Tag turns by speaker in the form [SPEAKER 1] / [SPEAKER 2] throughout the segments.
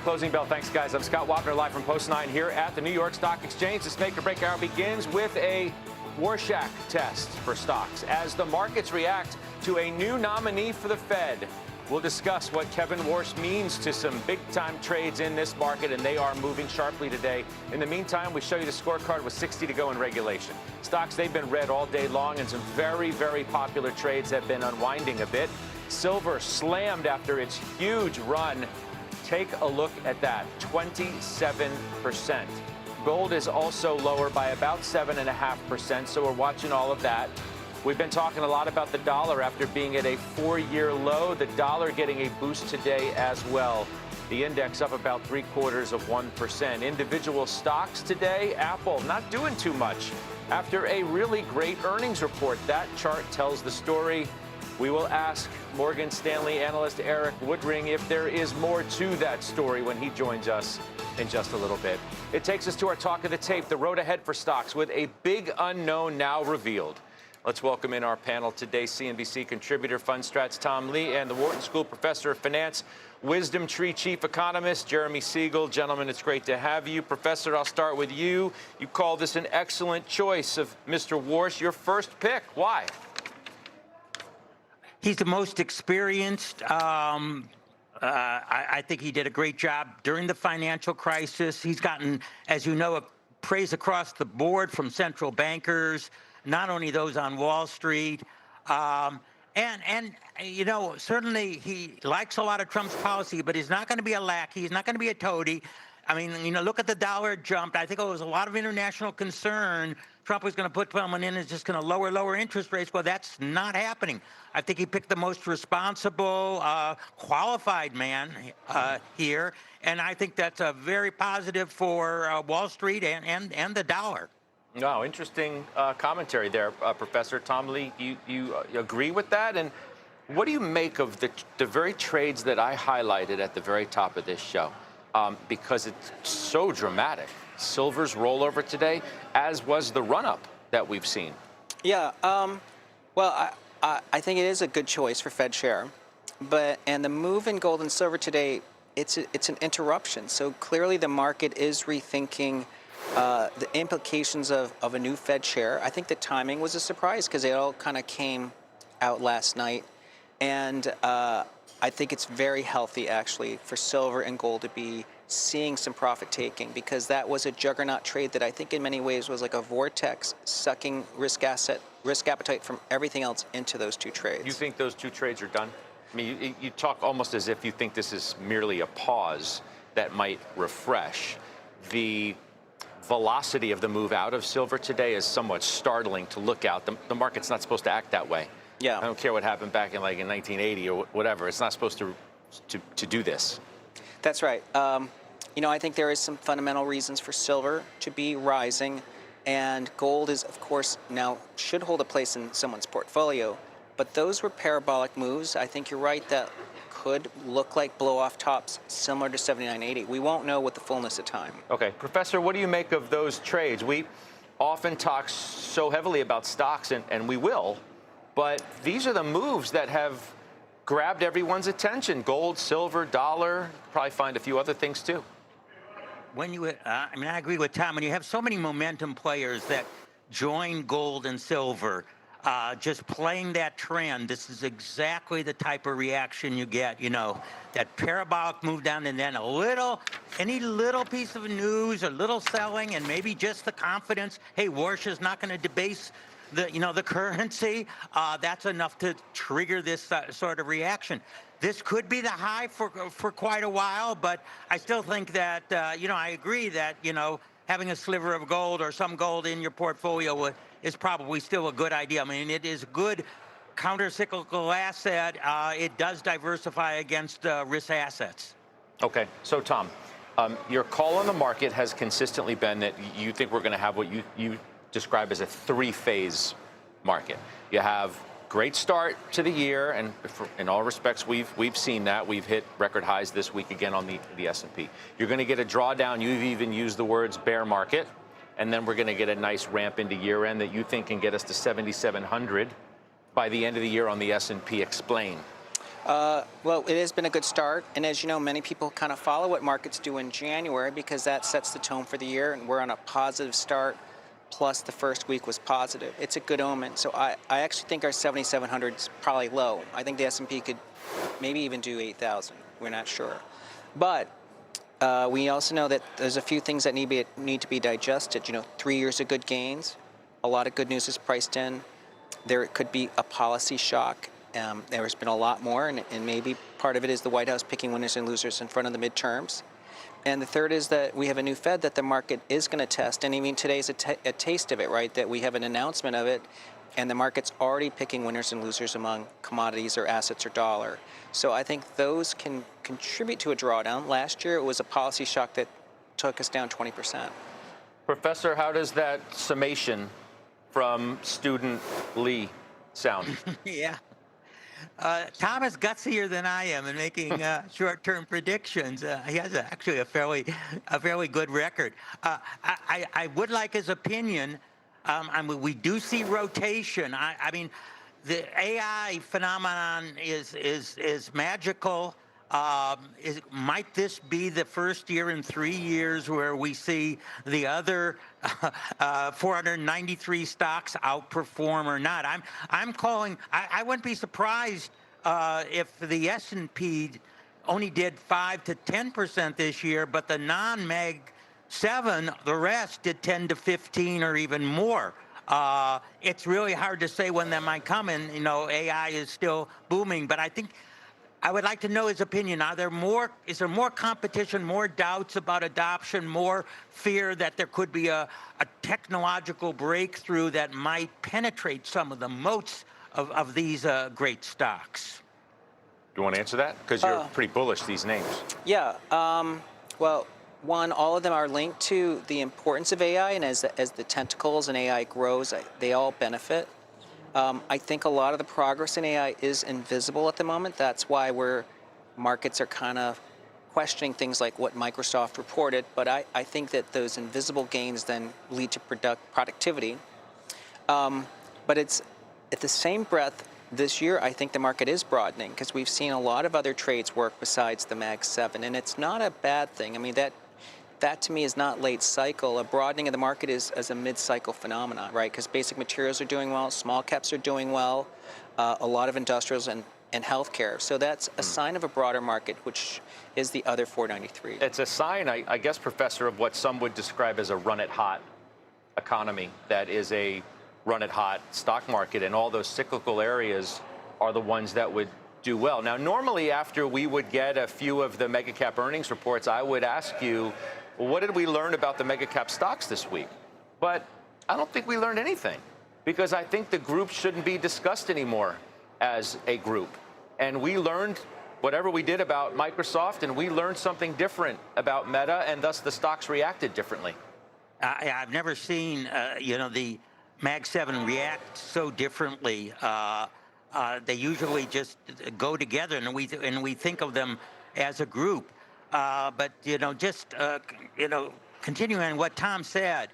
[SPEAKER 1] closing bell. Thanks, guys. I'm Scott Wapner, live from Post 9 here at the New York Stock Exchange. This make or break hour begins with a Rorschach test for stocks as the markets react to a new nominee for the Fed. We'll discuss what Kevin Warsh means to some big-time trades in this market, and they are moving sharply today. In the meantime, we show you the scorecard with 60 to go in regulation. Stocks, they've been red all day long, and some very, very popular trades have been unwinding a bit. Silver slammed after its huge run. Take a look at that, 27%. Gold is also lower by about 7.5%, so we're watching all of that. We've been talking a lot about the dollar after being at a 4-year low. The dollar getting a boost today as well. The index up about 0.75%. Individual stocks today, Apple not doing too much after a really great earnings report. That chart tells the story. We will ask Morgan Stanley analyst Eric Woodring if there is more to that story when he joins us in just a little bit. It takes us to our talk of the tape, the road ahead for stocks with a big unknown now revealed. Let's welcome in our panel today, CNBC contributor, Fund Strats Tom Lee, and the Wharton School professor of finance, Wisdom Tree chief economist, Jeremy Siegel. Gentlemen, it's great to have you. Professor, I'll start with you. You call this an excellent choice of Mr. Warsh, your first pick. Why?
[SPEAKER 2] He's the most experienced. I think he did a great job during the financial crisis. He's gotten, as you know, praise across the board from central bankers, not only those on Wall Street. And you know, certainly he likes a lot of Trump's policy, but he's not going to be a lackey. He's not going to be a toady. I mean, you know, look at the dollar jumped. I think it was a lot of international concern. Trump was going to put someone in and just going to lower interest rates. Well, that's not happening. I think he picked the most responsible, qualified man here, and I think that's a very positive for Wall Street and the dollar.
[SPEAKER 1] Wow, interesting commentary there, Professor Tom Lee. You agree with that? And what do you make of the very trades that I highlighted at the very top of this show? Because it's so dramatic. Silver's rollover today, as was the run-up that we've seen.
[SPEAKER 3] Yeah, well, I think it is a good choice for Fed share, and the move in gold and silver today, it's an interruption. So clearly the market is rethinking the implications of a new Fed share. I think the timing was a surprise because it all kind of came out last night, and I think it's very healthy, actually, for silver and gold to be seeing some profit taking, because that was a juggernaut trade that I think in many ways was like a vortex sucking risk appetite from everything else into those two trades.
[SPEAKER 1] You think those two trades are done? I mean, you talk almost as if you think this is merely a pause that might refresh. The velocity of the move out of silver today is somewhat startling to look at. The market's not supposed to act that way.
[SPEAKER 3] Yeah.
[SPEAKER 1] I don't care what happened back in 1980 or whatever. It's not supposed to do this.
[SPEAKER 3] That's right. You know, I think there is some fundamental reasons for silver to be rising, and gold is, of course, now should hold a place in someone's portfolio. But those were parabolic moves. I think you're right, that could look like blow-off tops similar to 79.80. We won't know with the fullness of time.
[SPEAKER 1] Okay, Professor, what do you make of those trades? We often talk so heavily about stocks, and we will. But these are the moves that have grabbed everyone's attention. Gold, silver, dollar, probably find a few other things too.
[SPEAKER 2] When you, I mean, I agree with Tom. When you have so many momentum players that join gold and silver, just playing that trend, this is exactly the type of reaction you get, you know, that parabolic move down, and then any little piece of news or little selling, and maybe just the confidence, hey, Warsh is not going to debase the currency, that's enough to trigger this sort of reaction. This could be the high for quite a while, but I still think that, I agree that, having a sliver of gold or some gold in your portfolio is probably still a good idea. I mean, it is a good counter-cyclical asset. It does diversify against risk assets.
[SPEAKER 1] Okay, so Tom, your call on the market has consistently been that you think we're going to have what you describe as a three-phase market. You have great start to the year, and in all respects, we've seen that. We've hit record highs this week again on the S&P. You're going to get a drawdown. You've even used the words bear market, and then we're going to get a nice ramp into year-end that you think can get us to 7,700 by the end of the year on the S&P. Explain.
[SPEAKER 3] Well, it has been a good start, and as you know, many people kind of follow what markets do in January because that sets the tone for the year, and we're on a positive start, plus the first week was positive. It's a good omen. So I actually think our 7,700 is probably low. I think the S&P could maybe even do 8,000. We're not sure. But we also know that there's a few things that need to be digested. 3 years of good gains, a lot of good news is priced in. There could be a policy shock. There's been a lot more, and maybe part of it is the White House picking winners and losers in front of the midterms. And the third is that we have a new Fed that the market is going to test. And I mean, today's a taste of it, right? That we have an announcement of it, and the market's already picking winners and losers among commodities or assets or dollar. So I think those can contribute to a drawdown. Last year, it was a policy shock that took us down 20%.
[SPEAKER 1] Professor, how does that summation from student Lee sound?
[SPEAKER 2] Yeah. Tom is gutsier than I am in making short-term predictions. He has actually a fairly good record. I would like his opinion. I mean, we do see rotation. I mean, the AI phenomenon is magical. Might this be the first year in 3 years where we see the other 493 stocks outperform or not? I'm calling. I wouldn't be surprised if the S&P only did 5 to 10% this year, but the non-Mag 7, the rest did 10 to 15 or even more. It's really hard to say when that might come, and AI is still booming, but I think. I would like to know his opinion. Is there more competition, more doubts about adoption, more fear that there could be a technological breakthrough that might penetrate some of the moats of these great stocks?
[SPEAKER 1] Do you want to answer that? Because you're pretty bullish, these names.
[SPEAKER 3] Yeah. Well, one, all of them are linked to the importance of AI, and as the tentacles in AI grows, they all benefit. I think a lot of the progress in AI is invisible at the moment. That's why markets are kind of questioning things like what Microsoft reported. But I think that those invisible gains then lead to productivity. But it's at the same breath, this year, I think the market is broadening because we've seen a lot of other trades work besides the Mag 7. And it's not a bad thing. I mean, that to me is not late cycle. A broadening of the market is as a mid-cycle phenomenon, right? Because basic materials are doing well, small caps are doing well, a lot of industrials and healthcare. So that's a sign of a broader market, which is the other 493.
[SPEAKER 1] It's a sign, I guess, Professor, of what some would describe as a run-it-hot economy. That is a run-it-hot stock market, and all those cyclical areas are the ones that would do well. Now, normally after we would get a few of the mega cap earnings reports, I would ask you, well, what did we learn about the mega cap stocks this week? But I don't think we learned anything, because I think the group shouldn't be discussed anymore as a group. And we learned whatever we did about Microsoft, and we learned something different about Meta, and thus the stocks reacted differently.
[SPEAKER 2] I've never seen the Mag 7 react so differently. They usually just go together, and we think of them as a group. But continuing on what Tom said,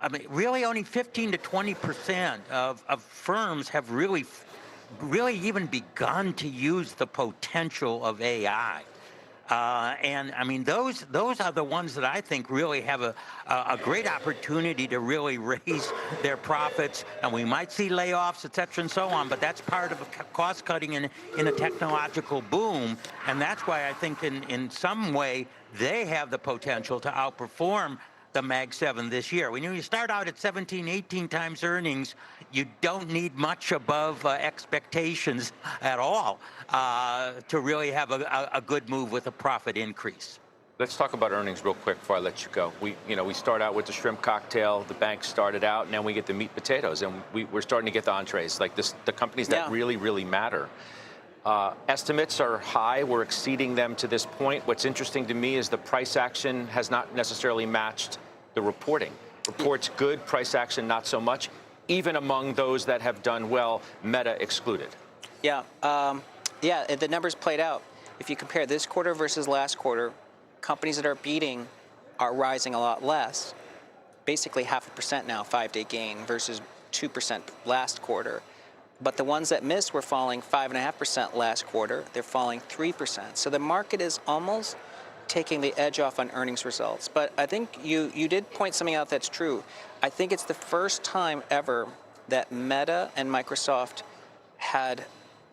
[SPEAKER 2] I mean, really only 15 to 20% of firms have really even begun to use the potential of AI. And I mean, those are the ones that I think really have a great opportunity to really raise their profits. And we might see layoffs, et cetera, and so on. But that's part of cost cutting in a technological boom. And that's why I think in some way they have the potential to outperform the Mag 7 this year. When you start out at 17, 18 times earnings, you don't need much above expectations at all to really have a good move with a profit increase.
[SPEAKER 1] Let's talk about earnings real quick before I let you go. We start out with the shrimp cocktail. The bank started out, and then we get the meat potatoes, and we're starting to get the entrees, like the companies that really, really matter. Estimates are high. We're exceeding them to this point. What's interesting to me is the price action has not necessarily matched the reporting. Reports good, price action not so much, even among those that have done well, Meta excluded.
[SPEAKER 3] Yeah, the numbers played out. If you compare this quarter versus last quarter, companies that are beating are rising a lot less. Basically 0.5% now, 5-day gain versus 2% last quarter. But the ones that missed were falling 5.5% last quarter. They're falling 3%. So the market is almost taking the edge off on earnings results. But I think you did point something out that's true. I think it's the first time ever that Meta and Microsoft had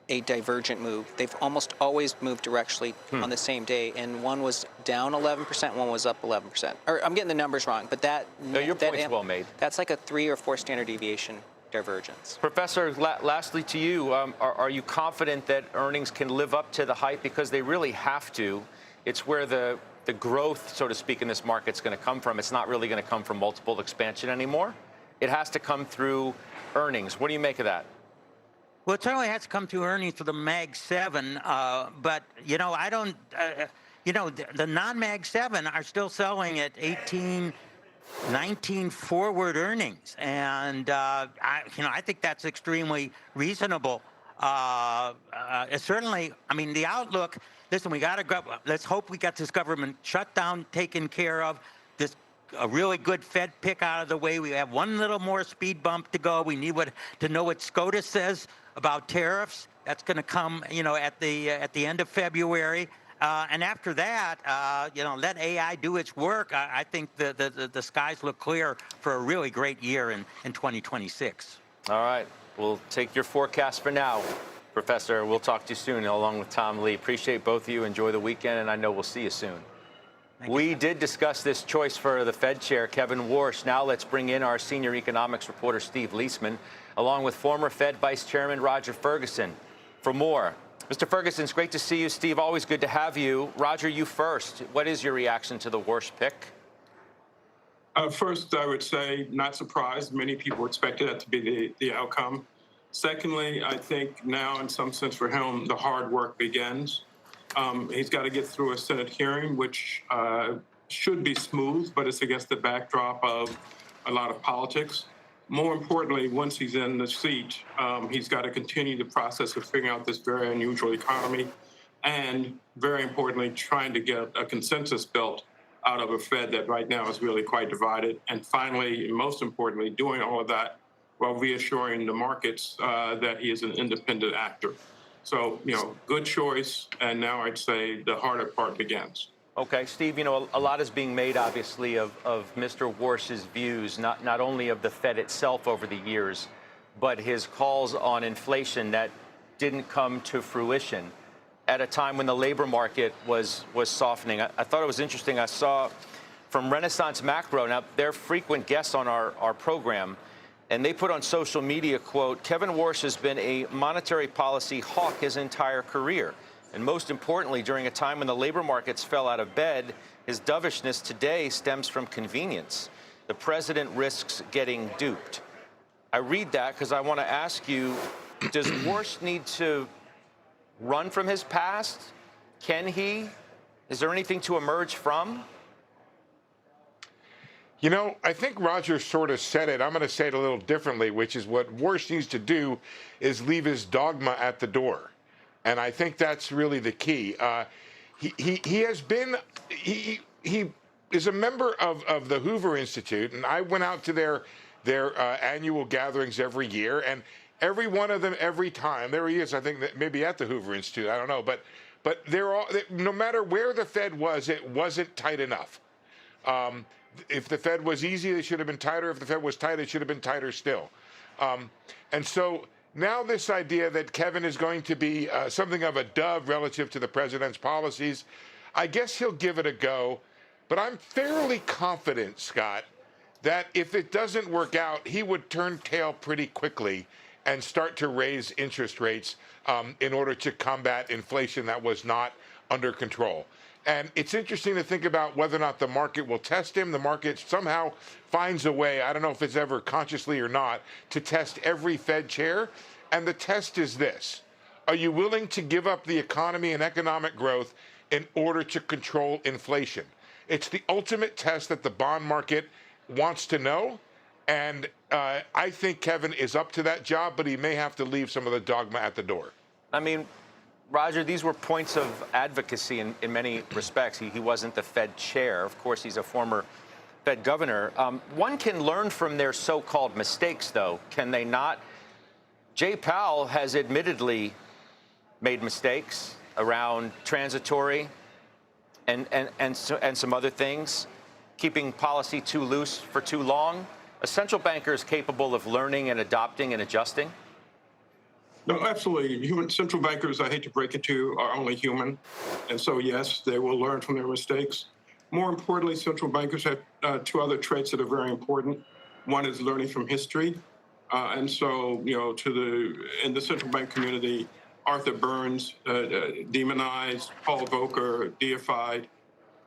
[SPEAKER 3] a divergent move. They've almost always moved directionally on the same day, and one was down 11%, one was up 11%. Or I'm getting the numbers wrong, but
[SPEAKER 1] No, your point's well made.
[SPEAKER 3] That's like a 3 or 4 standard deviation divergence.
[SPEAKER 1] Professor, lastly to you, are you confident that earnings can live up to the hype? Because they really have to. It's where the growth, so to speak, in this market is going to come from. It's not really going to come from multiple expansion anymore. It has to come through earnings. What do you make of that?
[SPEAKER 2] Well, it certainly has to come to earnings for the Mag 7, but, you know, I don't, you know, the non-Mag 7 are still selling at 18, 19 forward earnings, and, I think that's extremely reasonable. Certainly, I mean, the outlook, listen, we got to go, let's hope we got this government shutdown taken care of, a really good Fed pick out of the way. We have one little more speed bump to go. We need to know what SCOTUS says about tariffs. That's going to come, at the end of February. And after that, let AI do its work. I think the skies look clear for a really great year in 2026. All
[SPEAKER 1] right. We'll take your forecast for now, Professor. We'll talk to you soon, along with Tom Lee. Appreciate both of you. Enjoy the weekend, and I know we'll see you soon. We did discuss this choice for the Fed chair, Kevin Warsh. Now let's bring in our senior economics reporter, Steve Leisman, along with former Fed Vice Chairman Roger Ferguson, for more. Mr. Ferguson, it's great to see you. Steve, always good to have you. Roger, you first. What is your reaction to the Warsh pick?
[SPEAKER 4] First, I would say not surprised. Many people expected that to be the outcome. Secondly, I think now, in some sense for him, the hard work begins. He's got to get through a Senate hearing, which should be smooth, but it's against the backdrop of a lot of politics. More importantly, once he's in the seat, he's got to continue the process of figuring out this very unusual economy and, very importantly, trying to get a consensus built out of a Fed that right now is really quite divided. And finally, and most importantly, doing all of that while reassuring the markets that he is an independent actor. So, good choice, and now I'd say the harder part begins.
[SPEAKER 1] Okay, Steve, a lot is being made, obviously, of Mr. Warsh's views, not only of the Fed itself over the years, but his calls on inflation that didn't come to fruition at a time when the labor market was softening. I thought it was interesting. I saw from Renaissance Macro, now they're frequent guests on our program, and they put on social media, quote, Kevin Warsh has been a monetary policy hawk his entire career. And most importantly, during a time when the labor markets fell out of bed, his dovishness today stems from convenience. The president risks getting duped. I read that because I want to ask you, does Warsh need to run from his past? Can he? Is there anything to emerge from?
[SPEAKER 5] I think Roger sort of said it. I'm going to say it a little differently, which is what Warsh needs to do is leave his dogma at the door. And I think that's really the key. He has been, he is a member of the Hoover Institute, and I went out to their annual gatherings every year, and every one of them, every time, there he is, I think that maybe at the Hoover Institute, I don't know, but they're all, no matter where the Fed was, it wasn't tight enough. If the Fed was easy, they should have been tighter. If the Fed was tight, it should have been tighter still. And so now this idea that Kevin is going to be something of a dove relative to the president's policies, I guess he'll give it a go. But I'm fairly confident, Scott, that if it doesn't work out, he would turn tail pretty quickly and start to raise interest rates in order to combat inflation that was not under control. And it's interesting to think about whether or not the market will test him. The market somehow finds a way, I don't know if it's ever consciously or not, to test every Fed chair. And the test is this. Are you willing to give up the economy and economic growth in order to control inflation? It's the ultimate test that the bond market wants to know. And I think Kevin is up to that job, but he may have to leave some of the dogma at the door.
[SPEAKER 1] I mean, Roger, these were points of advocacy in many respects. He wasn't the Fed chair. Of course, he's a former Fed governor. One can learn from their so-called mistakes, though, can they not? Jay Powell has admittedly made mistakes around transitory and some other things, keeping policy too loose for too long. A central banker is capable of learning and adopting and adjusting.
[SPEAKER 4] No, absolutely. Human central bankers, I hate to break it to you, are only human. And so, yes, they will learn from their mistakes. More importantly, central bankers have two other traits that are very important. One is learning from history. And so, in the central bank community, Arthur Burns, demonized, Paul Volcker, deified.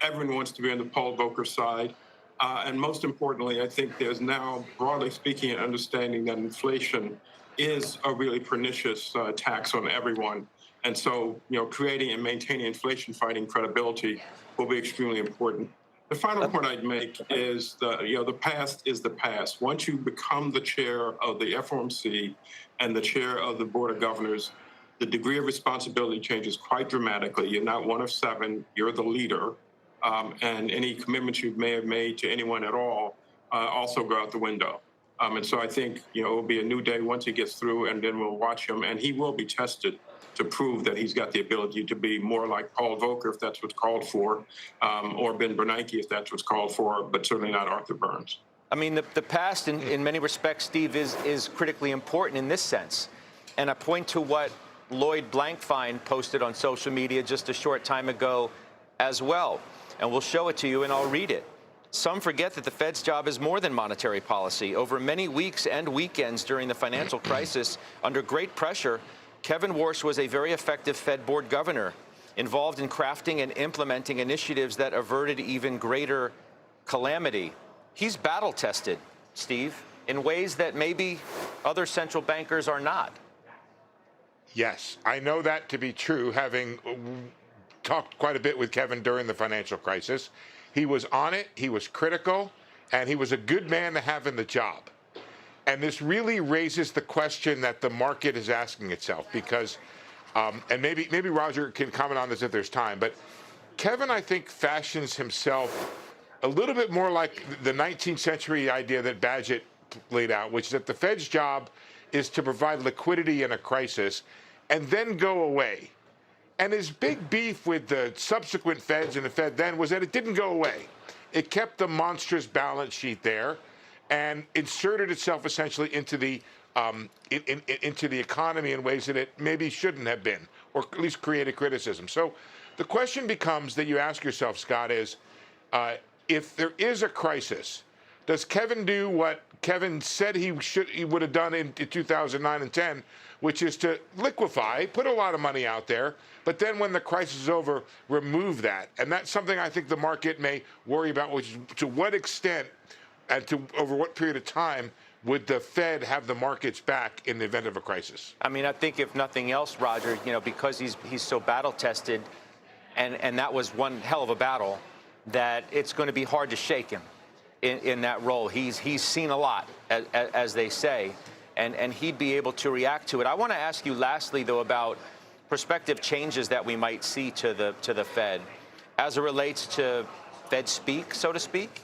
[SPEAKER 4] Everyone wants to be on the Paul Volcker side. And most importantly, I think there's now, broadly speaking, an understanding that inflation is a really pernicious tax on everyone. And so, creating and maintaining inflation-fighting credibility will be extremely important. The final point I'd make is the past is the past. Once you become the chair of the FOMC and the chair of the Board of Governors, the degree of responsibility changes quite dramatically. You're not one of seven, you're the leader. And any commitments you may have made to anyone at all also go out the window. And so I think, it will be a new day once he gets through, and then we'll watch him, and he will be tested to prove that he's got the ability to be more like Paul Volcker, if that's what's called for, or Ben Bernanke, if that's what's called for, but certainly not Arthur Burns.
[SPEAKER 1] I mean, the past, in many respects, Steve, is critically important in this sense. And I point to what Lloyd Blankfein posted on social media just a short time ago as well. And we'll show it to you, and I'll read it. Some forget that the Fed's job is more than monetary policy. Over many weeks and weekends during the financial crisis, under great pressure, Kevin Warsh was a very effective Fed board governor, involved in crafting and implementing initiatives that averted even greater calamity. He's battle-tested, Steve, in ways that maybe other central bankers are not.
[SPEAKER 5] Yes, I know that to be true, having talked quite a bit with Kevin during the financial crisis. He was on it, he was critical, and he was a good man to have in the job. And this really raises the question that the market is asking itself, because, and maybe Roger can comment on this if there's time, but Kevin, I think, fashions himself a little bit more like the 19th century idea that Bagehot laid out, which is that the Fed's job is to provide liquidity in a crisis and then go away. And his big beef with the subsequent Feds and the Fed then was that it didn't go away. It kept the monstrous balance sheet there and inserted itself essentially into the economy in ways that it maybe shouldn't have been, or at least created criticism. So the question becomes that you ask yourself, Scott, is if there is a crisis, does Kevin do what Kevin said he would have done in 2009 and 10, which is to liquefy, put a lot of money out there, but then when the crisis is over, remove that? And that's something I think the market may worry about, which is to what extent and over what period of time would the Fed have the markets back in the event of a crisis? I
[SPEAKER 1] mean, I think if nothing else, Roger, because he's so battle-tested, and that was one hell of a battle, that it's going to be hard to shake him in that role. He's seen a lot, as they say, and he'd be able to react to it. I want to ask you lastly, though, about prospective changes that we might see to the Fed as it relates to Fed speak, so to speak,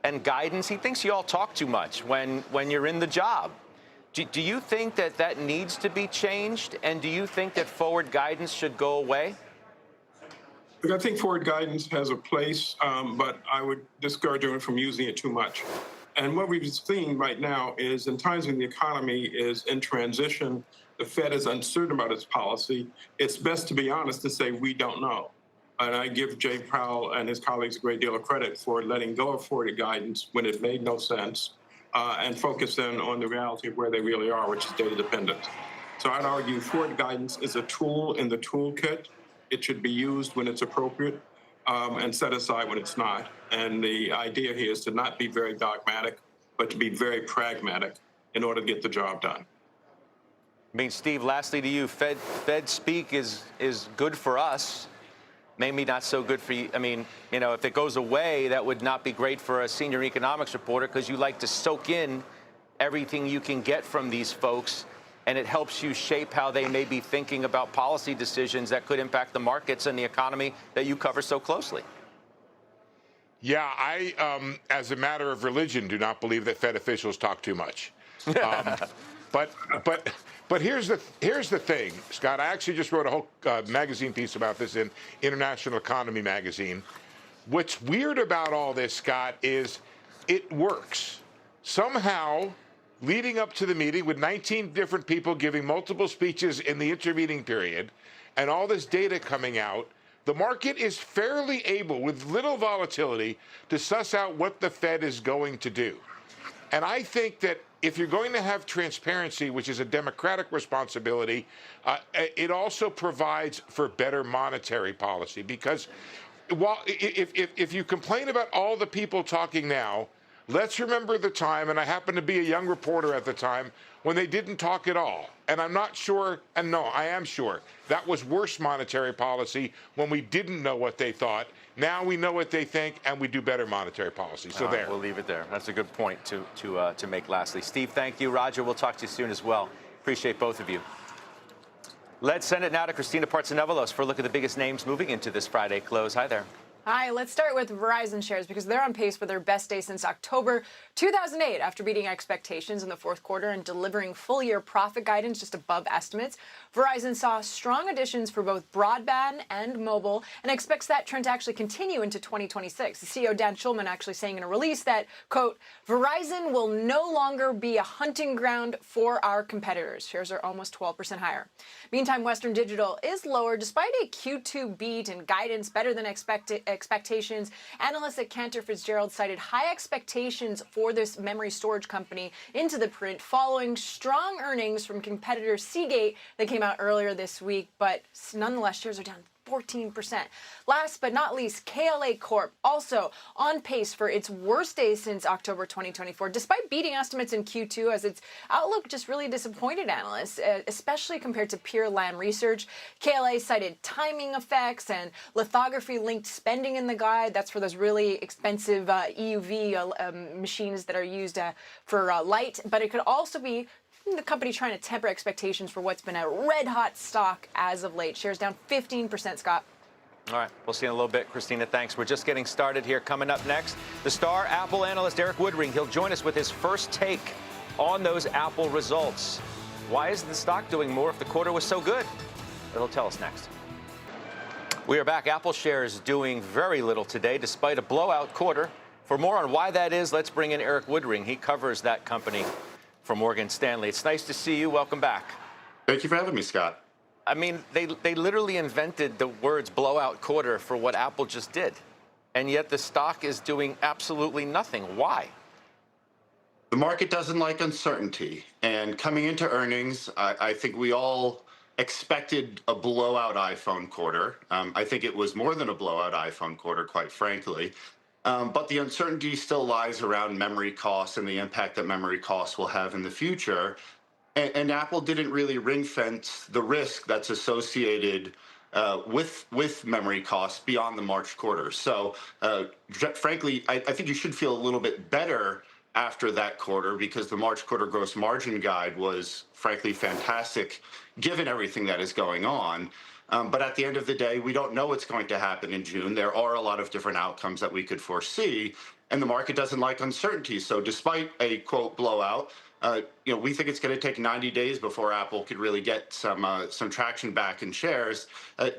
[SPEAKER 1] and guidance. He thinks you all talk too much when you're in the job. Do you think that needs to be changed? And do you think that forward guidance should go away?
[SPEAKER 4] I think forward guidance has a place, but I would discourage everyone from using it too much. And what we've seen right now is in times when the economy is in transition, the Fed is uncertain about its policy, it's best to be honest and say, we don't know. And I give Jay Powell and his colleagues a great deal of credit for letting go of forward guidance when it made no sense, and focus in on the reality of where they really are, which is data dependent. So I'd argue forward guidance is a tool in the toolkit. It should be used when it's appropriate, and set aside when it's not. And the idea here is to not be very dogmatic, but to be very pragmatic in order to get the job done.
[SPEAKER 1] I mean, Steve, lastly to you, Fed speak is good for us, maybe not so good for you. I mean, if it goes away, that would not be great for a senior economics reporter, because you like to soak in everything you can get from these folks, and it helps you shape how they may be thinking about policy decisions that could impact the markets and the economy that you cover so closely.
[SPEAKER 5] Yeah, I, as a matter of religion, do not believe that Fed officials talk too much. But But here's the thing, Scott. I actually just wrote a whole magazine piece about this in International Economy magazine. What's weird about all this, Scott, is it works. Somehow, leading up to the meeting with 19 different people giving multiple speeches in the intervening period and all this data coming out, the market is fairly able, with little volatility, to suss out what the Fed is going to do. And I think that if you're going to have transparency, which is a democratic responsibility, it also provides for better monetary policy. Because while if you complain about all the people talking now, let's remember the time, and I happened to be a young reporter at the time, when they didn't talk at all. And I'm not sure, and no, I am sure, that was worse monetary policy when we didn't know what they thought. Now we know what they think, and we do better monetary policy. So there.
[SPEAKER 1] We'll leave it there. That's a good point to make lastly. Steve, thank you. Roger, we'll talk to you soon as well. Appreciate both of you. Let's send it now to Christina Partsenevelos for a look at the biggest names moving into this Friday close. Hi there.
[SPEAKER 6] Hi, let's start with Verizon shares because they're on pace for their best day since October 2008 after beating expectations in the fourth quarter and delivering full-year profit guidance just above estimates. Verizon saw strong additions for both broadband and mobile and expects that trend to actually continue into 2026. The CEO Dan Schulman actually saying in a release that, quote, Verizon will no longer be a hunting ground for our competitors. Shares are almost 12% higher. Meantime, Western Digital is lower despite a Q2 beat and guidance better than expectations. Analysts at Cantor Fitzgerald cited high expectations for this memory storage company into the print following strong earnings from competitor Seagate that came out earlier this week, but nonetheless, shares are down 14%. Last but not least, KLA Corp also on pace for its worst day since October 2024, despite beating estimates in Q2 as its outlook just really disappointed analysts, especially compared to peer Lam Research. KLA cited timing effects and lithography-linked spending in the guide. That's for those really expensive EUV machines that are used for light, but it could also be the company trying to temper expectations for what's been a red-hot stock as of late. Shares down 15%, Scott.
[SPEAKER 1] All right, we'll see you in a little bit. Christina, thanks. We're just getting started here. Coming up next, the star Apple analyst Eric Woodring. He'll join us with his first take on those Apple results. Why isn't the stock doing more if the quarter was so good? He'll tell us next. We are back. Apple shares doing very little today despite a blowout quarter. For more on why that is, let's bring in Eric Woodring. He covers that company for Morgan Stanley. It's nice to see you. Welcome back.
[SPEAKER 7] Thank you for having me, Scott.
[SPEAKER 1] I mean, they literally invented the words blowout quarter for what Apple just did. And yet the stock is doing absolutely nothing. Why?
[SPEAKER 7] The market doesn't like uncertainty. And coming into earnings, I think we all expected a blowout iPhone quarter. I think it was more than a blowout iPhone quarter, quite frankly. But the uncertainty still lies around memory costs and the impact that memory costs will have in the future. And Apple didn't really ring fence the risk that's associated with memory costs beyond the March quarter. So frankly, I think you should feel a little bit better after that quarter because the March quarter gross margin guide was frankly fantastic given everything that is going on. But at the end of the day, we don't know what's going to happen in June. There are a lot of different outcomes that we could foresee, and the market doesn't like uncertainty. So despite a, quote, blowout, we think it's going to take 90 days before Apple could really get some traction back in shares,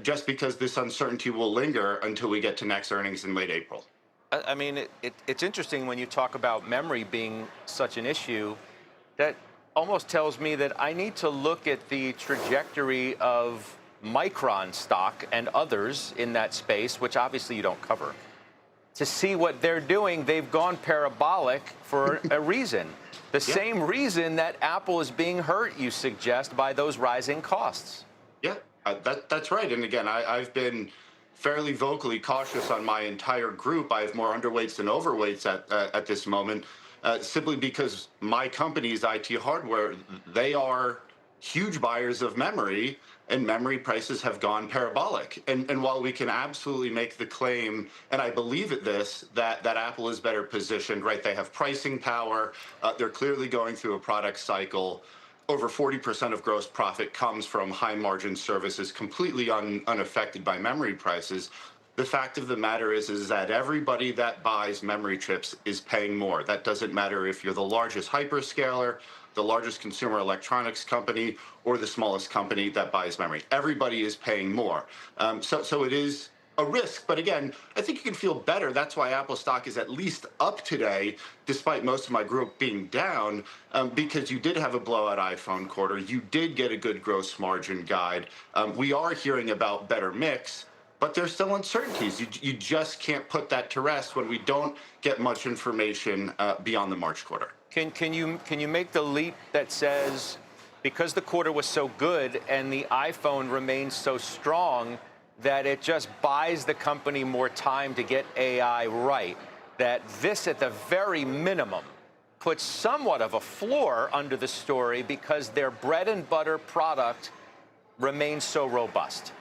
[SPEAKER 7] just because this uncertainty will linger until we get to next earnings in late April.
[SPEAKER 1] I mean, it's interesting when you talk about memory being such an issue. That almost tells me that I need to look at the trajectory of Micron stock and others in that space, which obviously you don't cover, to see what they're doing. They've gone parabolic for a reason. The same reason that Apple is being hurt, you suggest, by those rising costs.
[SPEAKER 7] Yeah, that's right. And again, I've been fairly vocally cautious on my entire group. I have more underweights than overweights at this moment, simply because my company's IT hardware, they are huge buyers of memory, and memory prices have gone parabolic. And while we can absolutely make the claim, and I believe at this, that Apple is better positioned, right? They have pricing power. They're clearly going through a product cycle. Over 40% of gross profit comes from high margin services, completely unaffected by memory prices. The fact of the matter is that everybody that buys memory chips is paying more. That doesn't matter if you're the largest hyperscaler, the largest consumer electronics company or the smallest company that buys memory. Everybody is paying more. So it is a risk. But again, I think you can feel better. That's why Apple stock is at least up today, despite most of my group being down, because you did have a blowout iPhone quarter. You did get a good gross margin guide. We are hearing about better mix, but there's still uncertainties. You just can't put that to rest when we don't get much information beyond the March quarter.
[SPEAKER 1] Can you make the leap that says, because the quarter was so good and the iPhone remains so strong, that it just buys the company more time to get AI right, that this, at the very minimum, puts somewhat of a floor under the story because their bread and butter product remains so robust?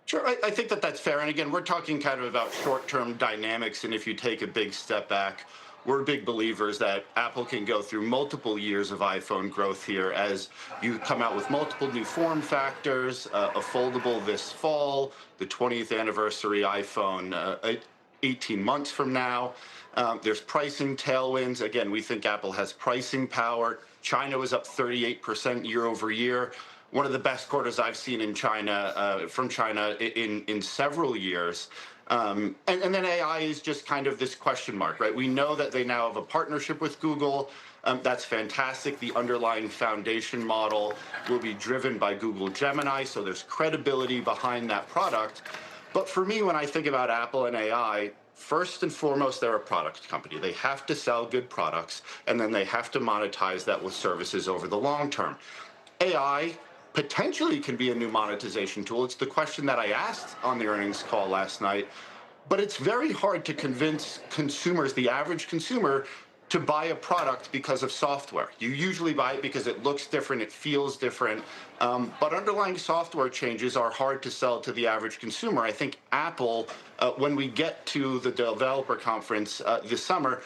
[SPEAKER 7] Sure, I think that that's fair. And again, we're talking kind of about short-term dynamics. And if you take a big step back, we're big believers that Apple can go through multiple years of iPhone growth here as you come out with multiple new form factors, a foldable this fall, the 20th anniversary iPhone 18 months from now. There's pricing tailwinds. Again, we think Apple has pricing power. China was up 38% year over year. One of the best quarters I've seen in China, from China in several years. And then AI is just kind of this question mark, right? We know that they now have a partnership with Google. That's fantastic. The underlying foundation model will be driven by Google Gemini, so there's credibility behind that product. But for me, when I think about Apple and AI, first and foremost, they're a product company. They have to sell good products, and then they have to monetize that with services over the long term. AI potentially can be a new monetization tool. It's the question that I asked on the earnings call last night. But it's very hard to convince consumers, the average consumer, to buy a product because of software. You usually buy it because it looks different, it feels different. But underlying software changes are hard to sell to the average consumer. I think Apple, when we get to the developer conference this summer,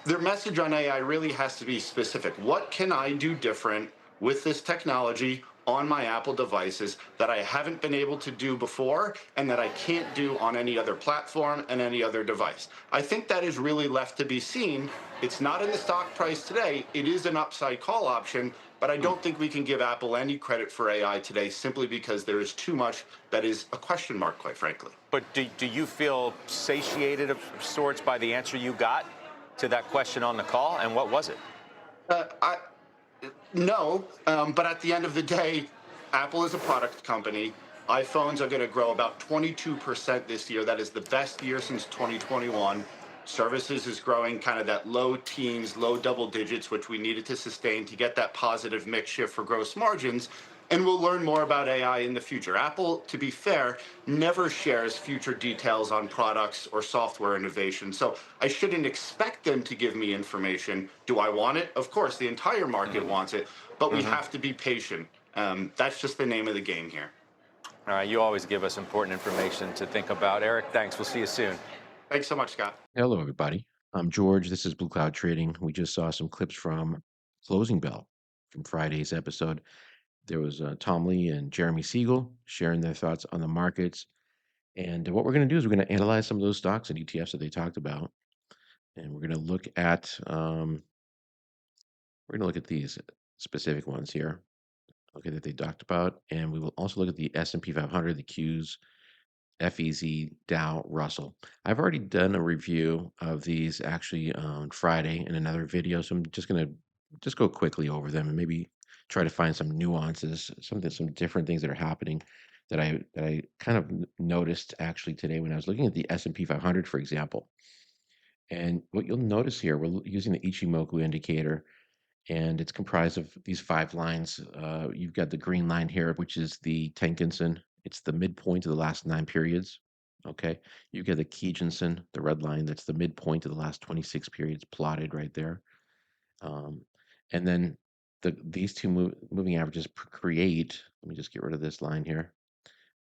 [SPEAKER 7] their message on AI really has to be specific. What can I do different with this technology on my Apple devices that I haven't been able to do before and that I can't do on any other platform and any other device? I think that is really left to be seen. It's not in the stock price today. It is an upside call option, but I don't think we can give Apple any credit for AI today simply because there is too much that is a question mark, quite frankly.
[SPEAKER 1] But do you feel satiated of sorts by the answer you got to that question on the call? And what was it?
[SPEAKER 7] No, but at the end of the day, Apple is a product company. iPhones are going to grow about 22% this year. That is the best year since 2021. Services is growing kind of that low teens, low double digits, which we needed to sustain to get that positive mix shift for gross margins. And we'll learn more about AI in the future. Apple, to be fair, never shares future details on products or software innovation. So I shouldn't expect them to give me information. Do I want it? Of course, the entire market wants it, but we have to be patient. That's just the name of the game here.
[SPEAKER 1] All right, you always give us important information to think about. Eric, thanks. We'll see you soon.
[SPEAKER 7] Thanks so much, Scott.
[SPEAKER 8] Hello, everybody. I'm George. This is Blue Cloud Trading. We just saw some clips from Closing Bell from Friday's episode. There was Tom Lee and Jeremy Siegel sharing their thoughts on the markets. And what we're going to do is we're going to analyze some of those stocks and ETFs that they talked about. And we're going to look at these specific ones here, okay, that they talked about. And we will also look at the S&P 500, the Qs, FEZ, Dow, Russell. I've already done a review of these actually on Friday in another video, so I'm just going to go quickly over them and maybe try to find some nuances, some different things that are happening that I kind of noticed actually today when I was looking at the S&P 500, for example. And what you'll notice here, we're using the Ichimoku indicator, and it's comprised of these 5 lines. You've got the green line here, which is the Tenkan-sen. It's the midpoint of the last 9 periods. Okay, you get the Kijun-sen, the red line. That's the midpoint of the last 26 periods plotted right there. And then these two moving averages create. Let me just get rid of this line here.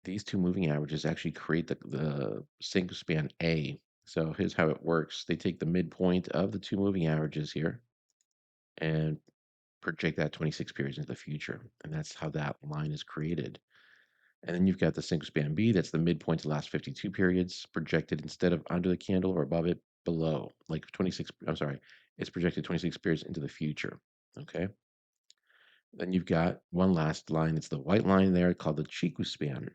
[SPEAKER 8] These two moving averages actually create the single span A. So here's how it works. They take the midpoint of the 2 moving averages here and project that 26 periods into the future. And that's how that line is created. And then you've got the single span B, that's the midpoint of the last 52 periods, projected instead of under the candle or above it, below. Like 26, I'm sorry, it's projected 26 periods into the future. Okay. Then you've got one last line. It's the white line there called the Chiku span.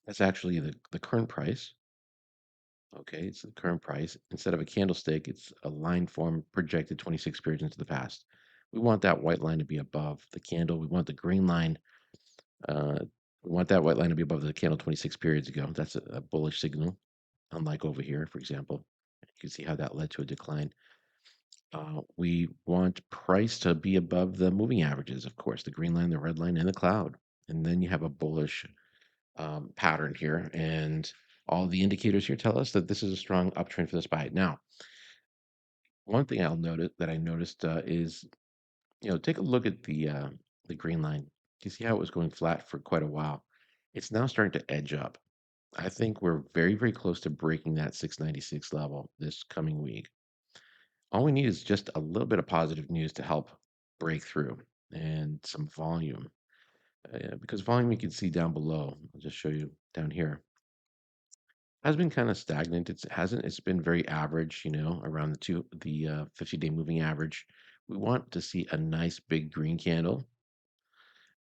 [SPEAKER 8] That's actually the current price. Okay, it's the current price. Instead of a candlestick, it's a line form projected 26 periods into the past. We want that white line to be above the candle. We want the green line, uh, we want that white line to be above the candle 26 periods ago. That's a bullish signal, unlike over here, for example. You can see how that led to a decline. We want price to be above the moving averages, of course, the green line, the red line, and the cloud. And then you have a bullish pattern here. And all the indicators here tell us that this is a strong uptrend for this buy. Now, one thing I noticed is, take a look at the green line. You see how it was going flat for quite a while. It's now starting to edge up. I think we're very, very close to breaking that 696 level this coming week. All we need is just a little bit of positive news to help break through and some volume. Because volume you can see down below. I'll just show you down here. Has been kind of stagnant. It's been very average, around the 50-day moving average. We want to see a nice big green candle,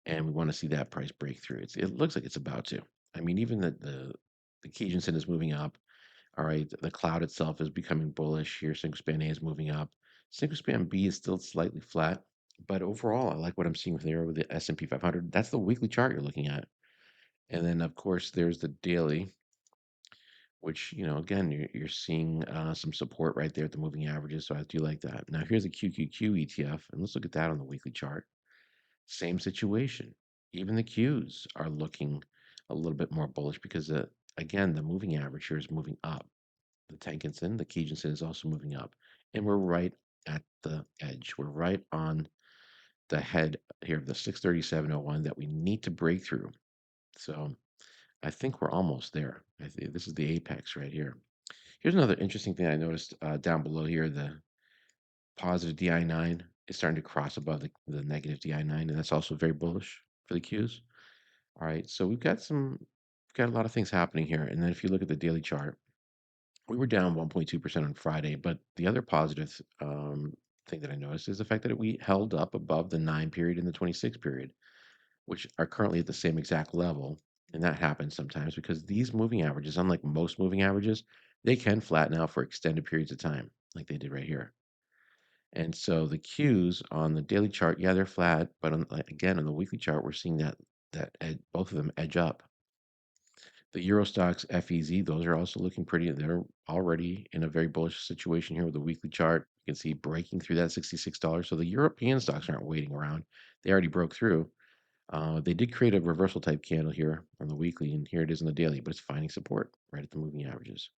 [SPEAKER 8] and we want to see that price breakthrough. It looks like it's about to. I mean, even the Kijun is moving up. All right, the cloud itself is becoming bullish here. Single span A is moving up. Single span B is still slightly flat, but overall, I like what I'm seeing there with the S&P 500. That's the weekly chart you're looking at, and then of course there's the daily, which again you're seeing some support right there at the moving averages. So I do like that. Now here's a QQQ ETF, and let's look at that on the weekly chart. Same situation. Even the Qs are looking a little bit more bullish because again the moving average here is moving up. The Tenkan-sen, the Kijun-sen is also moving up. And we're right at the edge. We're right on the head here of the 637.01 that we need to break through. So I think we're almost there. I think this is the apex right here. Here's another interesting thing I noticed down below here. The positive DI9 is starting to cross above the negative DI9, and that's also very bullish for the Qs. All right, so we've got a lot of things happening here. And then if you look at the daily chart, we were down 1.2% on Friday, but the other positive thing that I noticed is the fact that we held up above the 9 period and the 26 period, which are currently at the same exact level. And that happens sometimes because these moving averages, unlike most moving averages, they can flatten out for extended periods of time, like they did right here. And so the Qs on the daily chart, yeah, they're flat, but again, on the weekly chart, we're seeing that both of them edge up. The Euro stocks FEZ, those are also looking pretty. They're already in a very bullish situation here with the weekly chart. You can see breaking through that $66. So the European stocks aren't waiting around. They already broke through. They did create a reversal type candle here on the weekly, and here it is on the daily, but it's finding support right at the moving averages.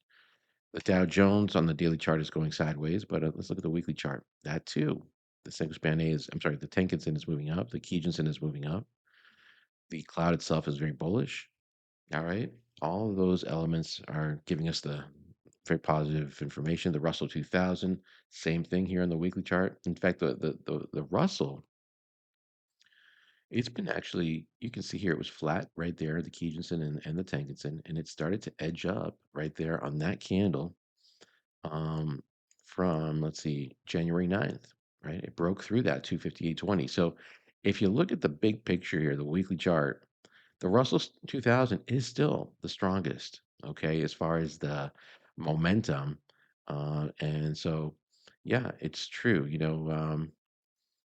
[SPEAKER 8] The Dow Jones on the daily chart is going sideways, but let's look at the weekly chart. That too, the single span A is, I'm sorry, the Tenkan-sen is moving up. The Kijun-sen is moving up. The cloud itself is very bullish. All right. All of those elements are giving us the very positive information. The Russell 2000, same thing here on the weekly chart. In fact, the Russell, it's been actually, you can see here it was flat right there, the Kijun-sen and the Tenkan-sen, and it started to edge up right there on that candle um, from, let's see, January 9th, right? It broke through that 258.20. So if you look at the big picture here, the weekly chart, the Russell 2000 is still the strongest, okay, as far as the momentum. And so, yeah, it's true.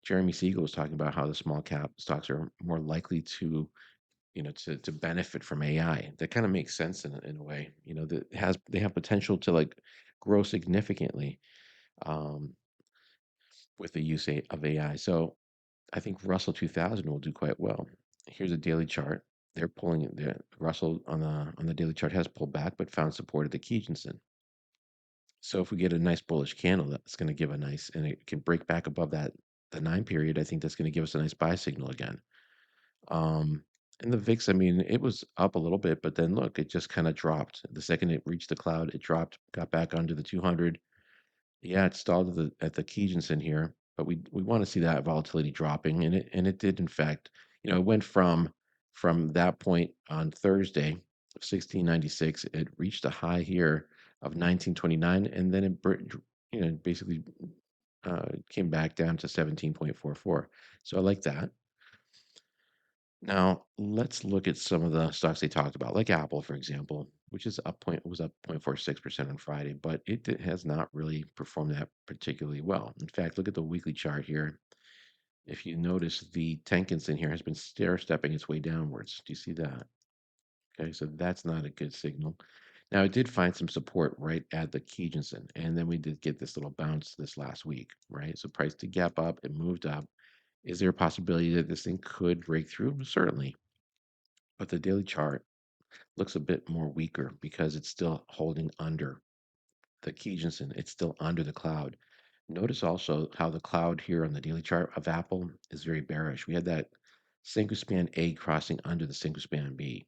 [SPEAKER 8] Jeremy Siegel was talking about how the small cap stocks are more likely to benefit from AI. That kind of makes sense in a way. That they have potential to like grow significantly um, with the use of AI. So I think Russell 2000 will do quite well. Here's a daily chart. They're pulling it. Russell on the daily chart has pulled back, but found support at the Kijun-sen. So if we get a nice bullish candle, that's going to give a nice, and it can break back above the 9 period. I think that's going to give us a nice buy signal again. Um, and the VIX, I mean, it was up a little bit, but then look, it just kind of dropped. The second it reached the cloud, it dropped, got back under the 200. Yeah, it stalled at the Kijun here, but we want to see that volatility dropping, and it did in fact. It went from that point on Thursday of 1696. It reached a high here of 1929, and then basically came back down to 17.44. So I like that. Now, let's look at some of the stocks they talked about, like Apple, for example, which is up was up 0.46% on Friday, but has not really performed that particularly well. In fact, look at the weekly chart here. If you notice, the Tenkan here has been stair-stepping its way downwards. Do you see that? Okay, so that's not a good signal. Now, it did find some support right at the Kijinsen, and then we did get this little bounce this last week, right? So price did gap up, it moved up. Is there a possibility that this thing could break through? Certainly. But the daily chart looks a bit more weaker because it's still holding under the Kijinsen. It's still under the cloud. Notice also how the cloud here on the daily chart of Apple is very bearish. We had that Span A crossing under the Span B,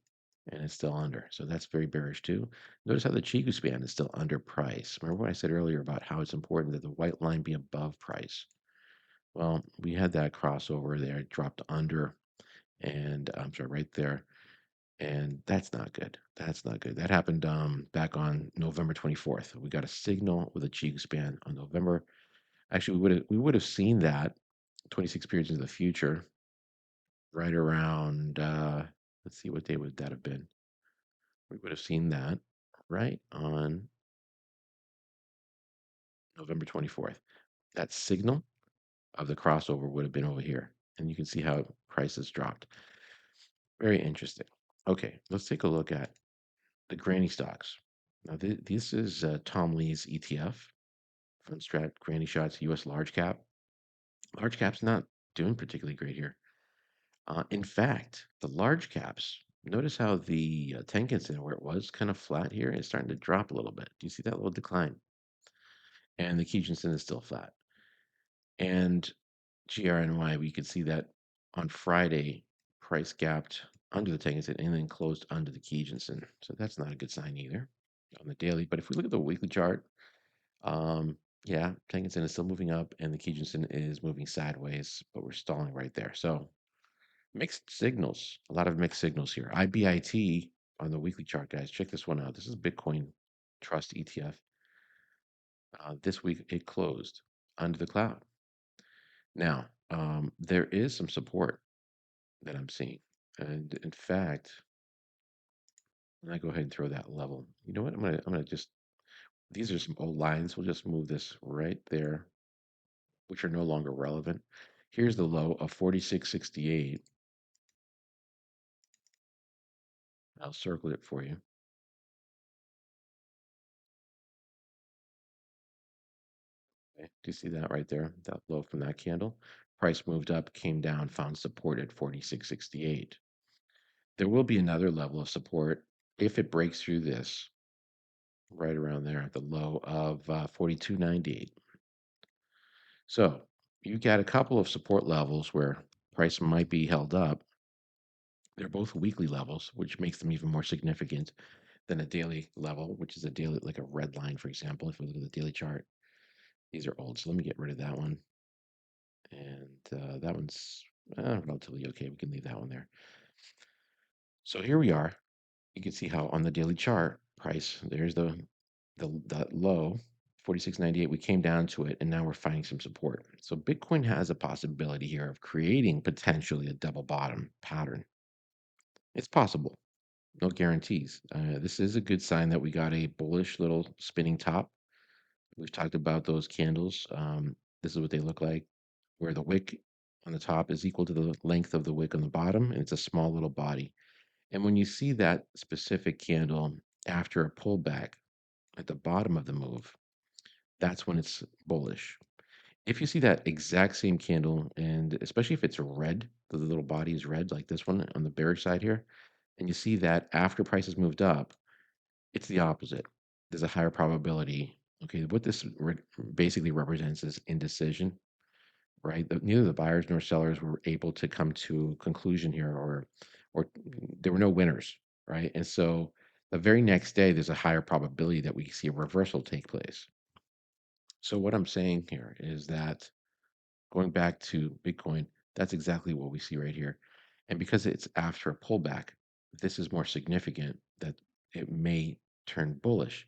[SPEAKER 8] and it's still under. So that's very bearish too. Notice how the Chigu span is still under price. Remember what I said earlier about how it's important that the white line be above price? Well, we had that crossover there. It dropped under, and I'm sorry, right there. And that's not good. That's not good. That happened back on November 24th. We got a signal with a Chigu span on November. Actually, we would have seen that 26 periods into the future, right around. Let's see, what day would that have been? We would have seen that right on November 24th. That signal of the crossover would have been over here, and you can see how prices dropped. Very interesting. Okay, let's take a look at the granny stocks. Now, this is Tom Lee's ETF, Fund Strat Granny Shots US Large Cap. Large cap's not doing particularly great here. In fact, the large caps, notice how the Tenkan, where it was kind of flat here, is starting to drop a little bit. Do you see that little decline? And the Kijinsen is still flat. And GRNY, we could see that on Friday, price gapped under the Tenkan and then closed under the Kijinsen. So that's not a good sign either on the daily. But if we look at the weekly chart, yeah, Tenkan is still moving up and the Kijinsen is moving sideways, but we're stalling right there. So mixed signals, a lot of mixed signals here. IBIT on the weekly chart, guys. Check this one out. This is Bitcoin Trust ETF. This week it closed under the cloud. Now, there is some support that I'm seeing. And in fact, when I go ahead and throw that level, you know what? I'm gonna just, these are some old lines. We'll just move this right there, which are no longer relevant. Here's the low of 46.68. I'll circle it for you. Okay, do you see that right there? That low from that candle. Price moved up, came down, found support at 46.68. There will be another level of support if it breaks through this, right around there at the low of 42.98. So you got a couple of support levels where price might be held up. They're both weekly levels, which makes them even more significant than a daily level, which is a daily, like a red line, for example. If we look at the daily chart, these are old. So let me get rid of that one. And that one's relatively okay. We can leave that one there. So here we are. You can see how on the daily chart price, there's the low, 46.98. We came down to it, and now we're finding some support. So Bitcoin has a possibility here of creating potentially a double bottom pattern. It's possible. No guarantees. This is a good sign that we got a bullish little spinning top. We've talked about those candles. This is what they look like, where the wick on the top is equal to the length of the wick on the bottom, and it's a small little body. And when you see that specific candle after a pullback at the bottom of the move, that's when it's bullish. If you see that exact same candle, and especially if it's red, the little body is red, like this one on the bearish side here, and you see that after prices moved up, it's the opposite. There's a higher probability. Okay, what this basically represents is indecision, right? Neither the buyers nor sellers were able to come to a conclusion here, or there were no winners, right? And so the very next day, there's a higher probability that we see a reversal take place. So what I'm saying here is that going back to Bitcoin, that's exactly what we see right here. And because it's after a pullback, this is more significant that it may turn bullish.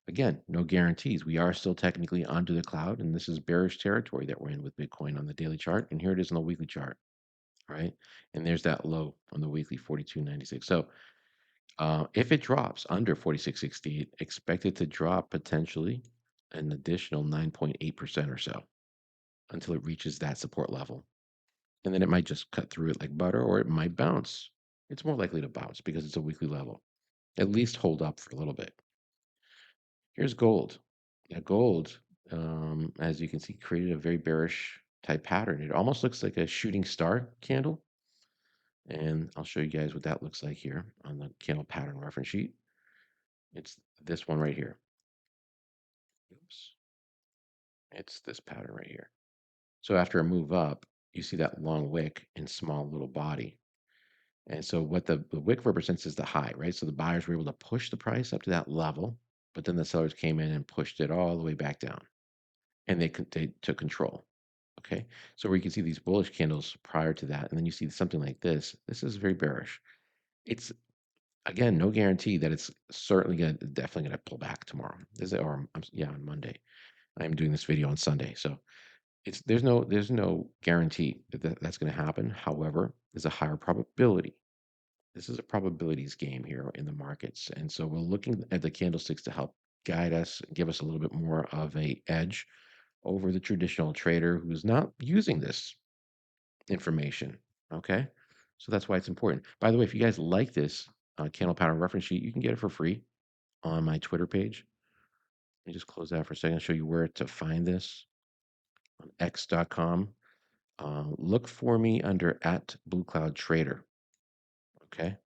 [SPEAKER 8] Again, no guarantees. We are still technically onto the cloud, and this is bearish territory that we're in with Bitcoin on the daily chart. And here it is on the weekly chart, right? And there's that low on the weekly, 42.96. So if it drops under 46.68, expect it to drop potentially an additional 9.8% or so until it reaches that support level. And then it might just cut through it like butter, or it might bounce. It's more likely to bounce because it's a weekly level. At least hold up for a little bit. Here's gold. Now, gold, as you can see, created a very bearish type pattern. It almost looks like a shooting star candle. And I'll show you guys what that looks like here on the candle pattern reference sheet. It's this one right here. Oops. It's this pattern right here. So after a move up, you see that long wick and small little body. And so what the wick represents is the high, right? So the buyers were able to push the price up to that level, but then the sellers came in and pushed it all the way back down, and they took control. Okay, so where you can see these bullish candles prior to that, and then you see something like this. This is very bearish. It's again no guarantee that it's definitely gonna pull back tomorrow. Yeah, on Monday. I am doing this video on Sunday, so there's no guarantee that's going to happen. However, there's a higher probability. This is a probabilities game here in the markets, and so we're looking at the candlesticks to help guide us, give us a little bit more of a edge over the traditional trader who's not using this information. Okay, so that's why it's important. By the way, if you guys like this candle pattern reference sheet, you can get it for free on my Twitter page. Let me just close that for a second. I'll show you where to find this on x.com. Look for me under @BlueCloudTrader. Okay,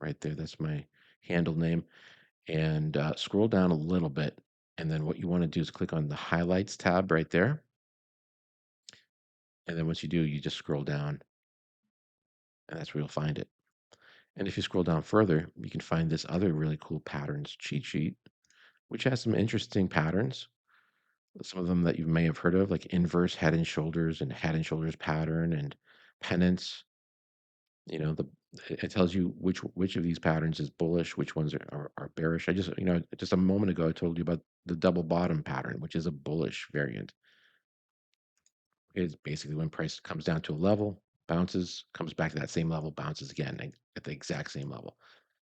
[SPEAKER 8] right there. That's my handle name. And scroll down a little bit. And then what you want to do is click on the highlights tab right there. And then once you do, you just scroll down, and that's where you'll find it. And if you scroll down further, you can find this other really cool patterns cheat sheet, which has some interesting patterns. Some of them that you may have heard of, like inverse head and shoulders and head and shoulders pattern and pennants. You know, it tells you which of these patterns is bullish, which ones are bearish. Just a moment ago, I told you about the double bottom pattern, which is a bullish variant. It's basically when price comes down to a level, bounces, comes back to that same level, bounces again at the exact same level.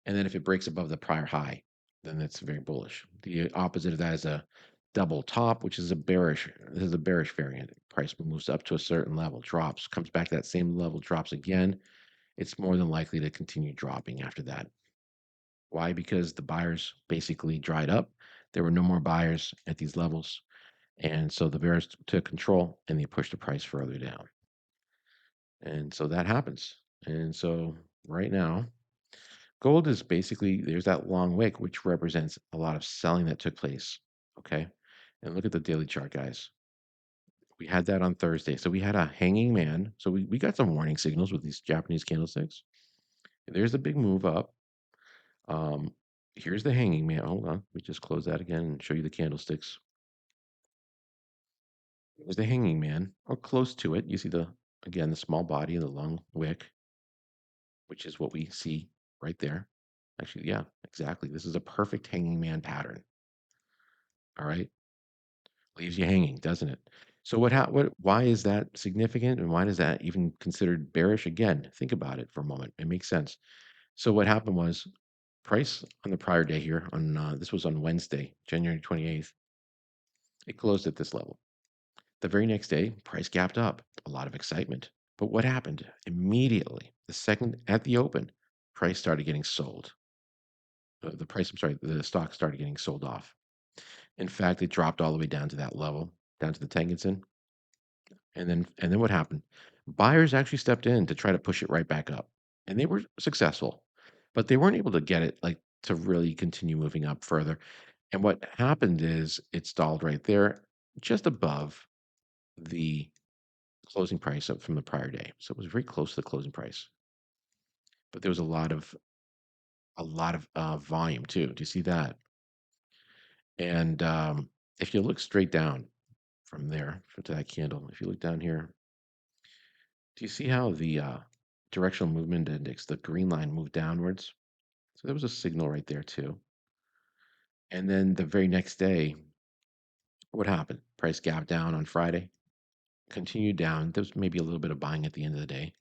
[SPEAKER 8] And then if it breaks above the prior high, then that's very bullish. The opposite of that is a double top, which is a bearish. This is a bearish variant. Price moves up to a certain level, drops, comes back to that same level, drops again. It's more than likely to continue dropping after that. Why? Because the buyers basically dried up. There were no more buyers at these levels. And so the bears took control and they pushed the price further down. And so that happens. And so right now, gold is basically, there's that long wick, which represents a lot of selling that took place. Okay. And look at the daily chart, guys. We had that on Thursday. So we had a hanging man. So we got some warning signals with these Japanese candlesticks. There's a big move up. Um, here's the hanging man. Hold on. Let me just close that again and show you the candlesticks. There's the hanging man, or close to it. You see again, the small body, the long wick, which is what we see right there. Actually, yeah, exactly. This is a perfect hanging man pattern. All right. Leaves you hanging, doesn't it? So why is that significant, and why is that even considered bearish? Again, think about it for a moment. It makes sense. So what happened was price on the prior day here this was on Wednesday, January 28th. It closed at this level. The very next day, price gapped up. A lot of excitement. But what happened? Immediately, the second at the open, price started getting sold. The stock started getting sold off. In fact, it dropped all the way down to that level, down to the Tengensen. And then what happened? Buyers actually stepped in to try to push it right back up. And they were successful, but they weren't able to get it like to really continue moving up further. And what happened is it stalled right there, just above the closing price up from the prior day. So it was very close to the closing price. But there was a lot of volume too. Do you see that? And if you look straight down from there to that candle, if you look down here, do you see how the directional movement index, the green line, moved downwards? So there was a signal right there too. And then the very next day, what happened? Price gap down on Friday, continued down. There was maybe a little bit of buying at the end of the day.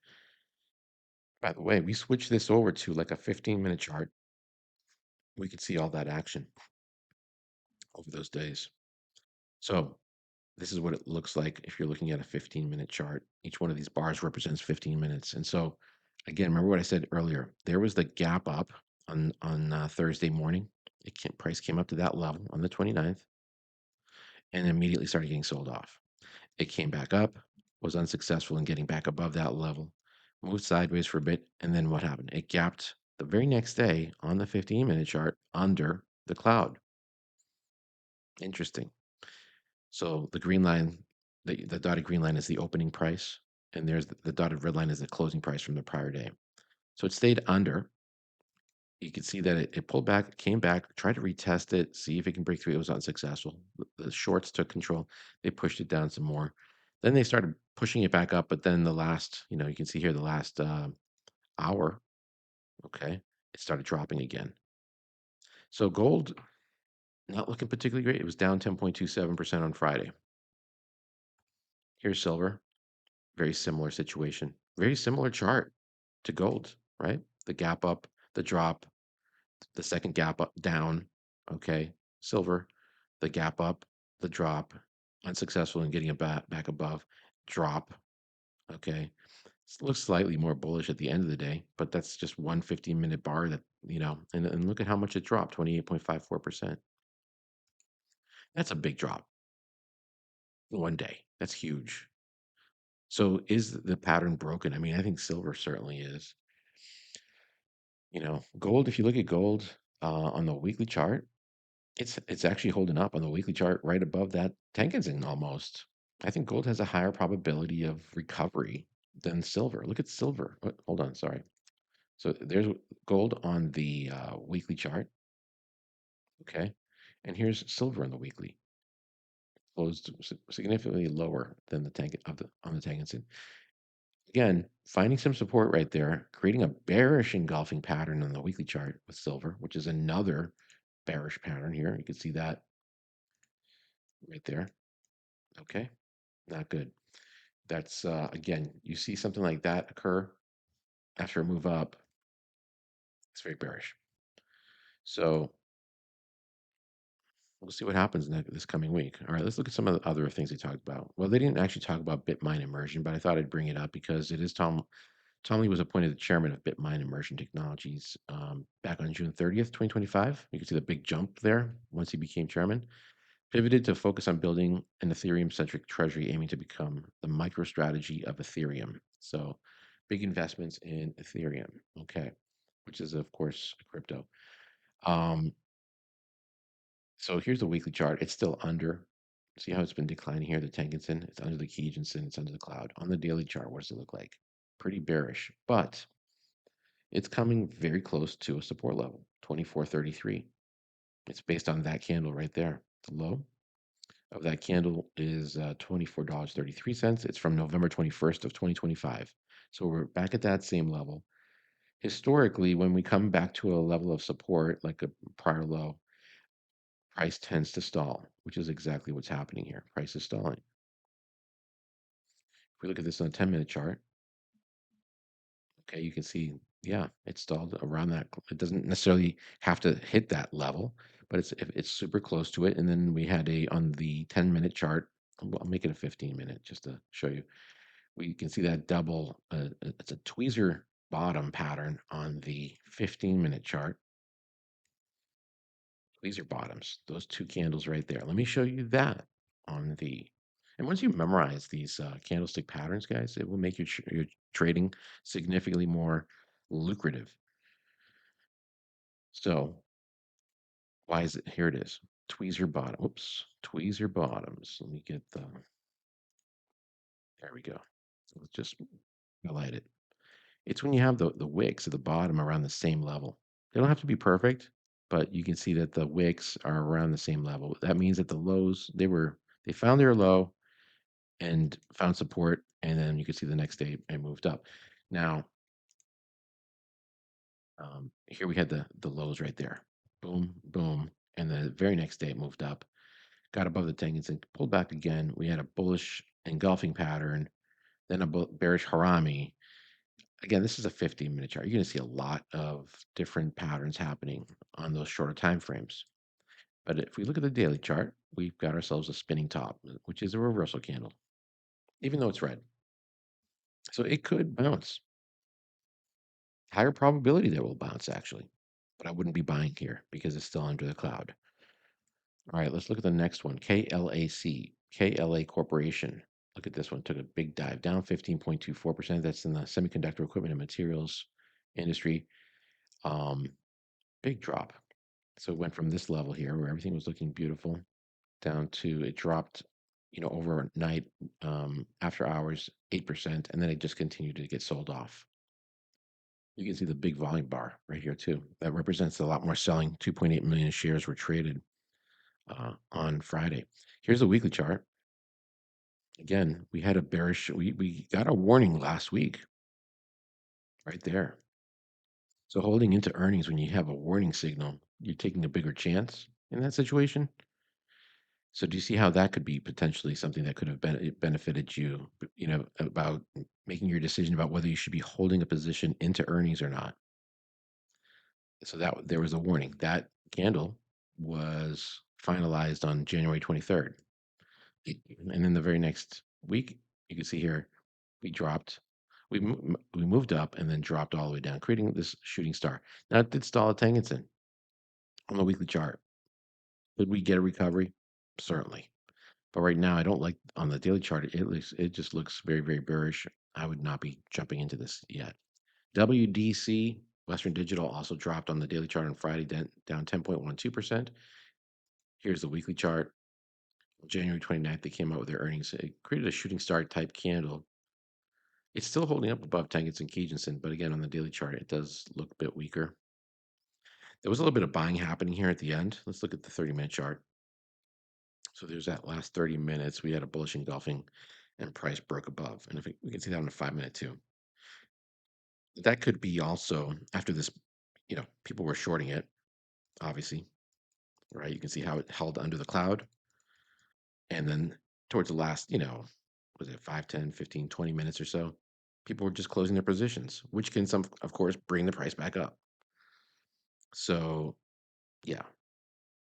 [SPEAKER 8] By the way, we switched this over to like a 15-minute chart. We could see all that action over those days. So this is what it looks like if you're looking at a 15-minute chart. Each one of these bars represents 15 minutes. And so, again, remember what I said earlier. There was the gap up on Thursday morning. Price came up to that level on the 29th and immediately started getting sold off. It came back up, was unsuccessful in getting back above that level, moved sideways for a bit, and then what happened? It gapped the very next day on the 15-minute chart under the cloud. Interesting. So the green line, the dotted green line is the opening price, and there's the dotted red line is the closing price from the prior day. So it stayed under. You can see that it pulled back, came back, tried to retest it, see if it can break through. It was unsuccessful. The shorts took control. They pushed it down some more. Then they started pushing it back up, but then the last, you can see here the last hour, okay, it started dropping again. So gold not looking particularly great. It was down 10.27% on Friday. Here's silver. Very similar situation. Very similar chart to gold, right? The gap up, the drop, the second gap up down, okay? Silver, the gap up, the drop, unsuccessful in getting it back above, drop, okay? It looks slightly more bullish at the end of the day, but that's just one 15-minute bar that, and look at how much it dropped, 28.54%. That's a big drop in one day. That's huge. So is the pattern broken? I mean, I think silver certainly is. Gold, if you look at gold on the weekly chart, it's actually holding up on the weekly chart right above that Tenkan almost. I think gold has a higher probability of recovery than silver. Look at silver. Hold on, sorry. So there's gold on the weekly chart, okay? And here's silver on the weekly, closed significantly lower than the on the Tenkan. Again, finding some support right there, creating a bearish engulfing pattern on the weekly chart with silver, which is another bearish pattern here. You can see that right there. Okay, not good. That's again, you see something like that occur after a move up, it's very bearish. So we'll see what happens this coming week. All right, let's look at some of the other things they talked about. Well, they didn't actually talk about Bitmine immersion, but I thought I'd bring it up because it is Tom Lee was appointed the chairman of Bitmine Immersion Technologies back on June 30th, 2025. You can see the big jump there once he became chairman. Pivoted to focus on building an Ethereum-centric treasury aiming to become the MicroStrategy of Ethereum. So big investments in Ethereum, okay, which is, of course, crypto. So here's the weekly chart. It's still under. See how it's been declining here, the Tenkan? It's under the Kijun-sen, it's under the cloud. On the daily chart, what does it look like? Pretty bearish, but it's coming very close to a support level, 24.33. It's based on that candle right there. The low of that candle is $24.33. It's from November 21st of 2025. So we're back at that same level. Historically, when we come back to a level of support, like a prior low, price tends to stall, which is exactly what's happening here. Price is stalling. If we look at this on a 10-minute chart, okay, you can see, yeah, it stalled around that. It doesn't necessarily have to hit that level, but it's super close to it. And then we had on the 10-minute chart, I'll make it a 15-minute just to show you. We can see that double, it's a tweezer bottom pattern on the 15-minute chart. Tweezer bottoms, those two candles right there. Let me show you that on and once you memorize these candlestick patterns, guys, it will make your trading significantly more lucrative. So why is it? Here it is. Tweezer bottom. Oops. Tweezer bottoms. Let me get there we go. So let's just highlight it. It's when you have the wicks at the bottom around the same level. They don't have to be perfect, but you can see that the wicks are around the same level. That means that the lows, they found their low and found support, and then you can see the next day it moved up. Now, here we had the lows right there. Boom, boom, And the very next day it moved up, got above the Tengen-sen, pulled back again. We had a bullish engulfing pattern, then a bearish harami. Again, this is a 15-minute chart. You're going to see a lot of different patterns happening on those shorter time frames. But if we look at the daily chart, we've got ourselves a spinning top, which is a reversal candle, even though it's red. So it could bounce. Higher probability that it will bounce, actually. But I wouldn't be buying here because it's still under the cloud. All right, let's look at the next one. KLAC, KLA Corporation. Look at this one. Took a big dive, down 15.24%. That's in the semiconductor equipment and materials industry. Big drop. So it went from this level here where everything was looking beautiful down to it dropped, overnight, after hours, 8%, and then it just continued to get sold off. You can see the big volume bar right here too. That represents a lot more selling. 2.8 million shares were traded on Friday. Here's the weekly chart. Again, we had a bearish. We got a warning last week, right there. So holding into earnings when you have a warning signal, you're taking a bigger chance in that situation. So do you see how that could be potentially something that could have benefited you? About making your decision about whether you should be holding a position into earnings or not. So that there was a warning. That candle was finalized on January 23rd. And then the very next week, you can see here, we dropped, we moved up and then dropped all the way down, creating this shooting star. Now it did stall at Tengen on the weekly chart. Could we get a recovery? Certainly. But right now, I don't like on the daily chart. It just looks very, very bearish. I would not be jumping into this yet. WDC, Western Digital, also dropped on the daily chart on Friday, down 10.12%. Here's the weekly chart. January 29th, they came out with their earnings. It created a shooting star type candle. It's still holding up above Tengen and Kijun, but again, on the daily chart, it does look a bit weaker. There was a little bit of buying happening here at the end. Let's look at the 30-minute chart. So there's that last 30 minutes. We had a bullish engulfing and price broke above. And if we can see that on a 5-minute too. That could be also after this, people were shorting it, obviously, right? You can see how it held under the cloud. And then towards the last, was it 5, 10, 15, 20 minutes or so, people were just closing their positions, which can of course, bring the price back up. So yeah,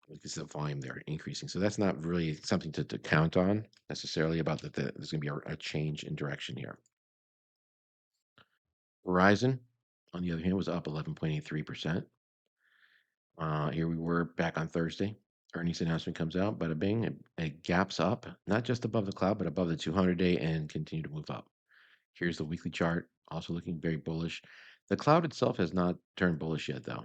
[SPEAKER 8] you can see the volume there increasing. So that's not really something to count on necessarily about that there's going to be a change in direction here. Verizon, on the other hand, was up 11.83%. Here we were back on Thursday. Earnings announcement comes out, bada bing, it gaps up, not just above the cloud, but above the 200-day and continue to move up. Here's the weekly chart, also looking very bullish. The cloud itself has not turned bullish yet, though.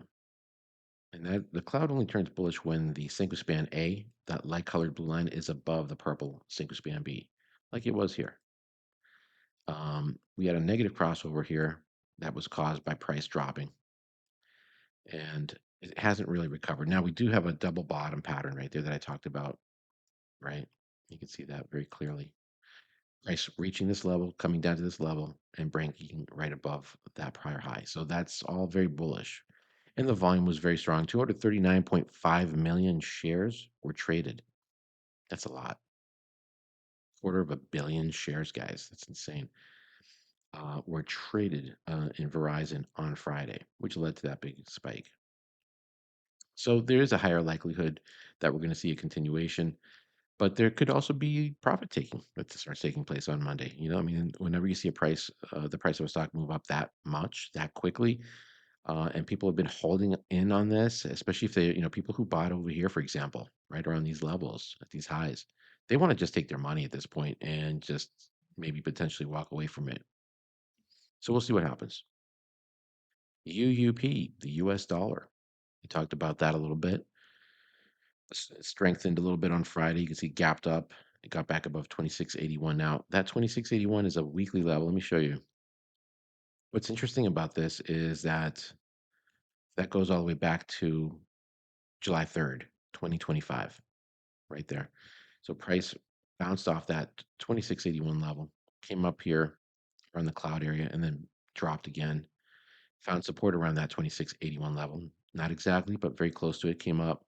[SPEAKER 8] And that the cloud only turns bullish when the single span A, that light colored blue line, is above the purple single span B, like it was here. We had a negative crossover here that was caused by price dropping. And it hasn't really recovered. Now we do have a double bottom pattern right there that I talked about, right? You can see that very clearly. Price reaching this level, coming down to this level, and breaking right above that prior high. So that's all very bullish. And the volume was very strong. 239.5 million shares were traded. That's a lot. Quarter of a billion shares, guys. That's insane. Were traded in Verizon on Friday, which led to that big spike. So there is a higher likelihood that we're going to see a continuation, but there could also be profit taking that starts taking place on Monday. I mean, whenever you see the price of a stock move up that much, that quickly, and people have been holding in on this, especially if people who bought over here, for example, right around these levels at these highs, they want to just take their money at this point and just maybe potentially walk away from it. So we'll see what happens. UUP, the US dollar. We talked about that a little bit. Strengthened a little bit on Friday. You can see gapped up. It got back above 26.81. Now, that 26.81 is a weekly level. Let me show you. What's interesting about this is that goes all the way back to July 3rd, 2025, right there. So price bounced off that 26.81 level, came up here around the cloud area, and then dropped again. Found support around that 26.81 level. Not exactly, but very close to it. Came up,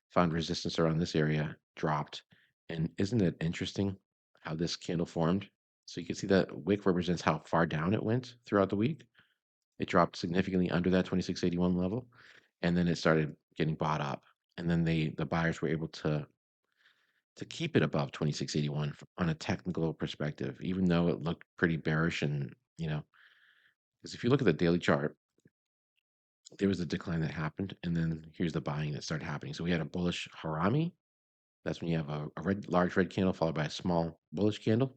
[SPEAKER 8] found resistance around this area, dropped. And isn't it interesting how this candle formed? So you can see that wick represents how far down it went throughout the week. It dropped significantly under that 2681 level, and then it started getting bought up. And then the buyers were able to keep it above 2681 on a technical perspective, even though it looked pretty bearish. And because if you look at the daily chart, there was a decline that happened, and then here's the buying that started happening. So we had a bullish harami. That's when you have a large red candle followed by a small bullish candle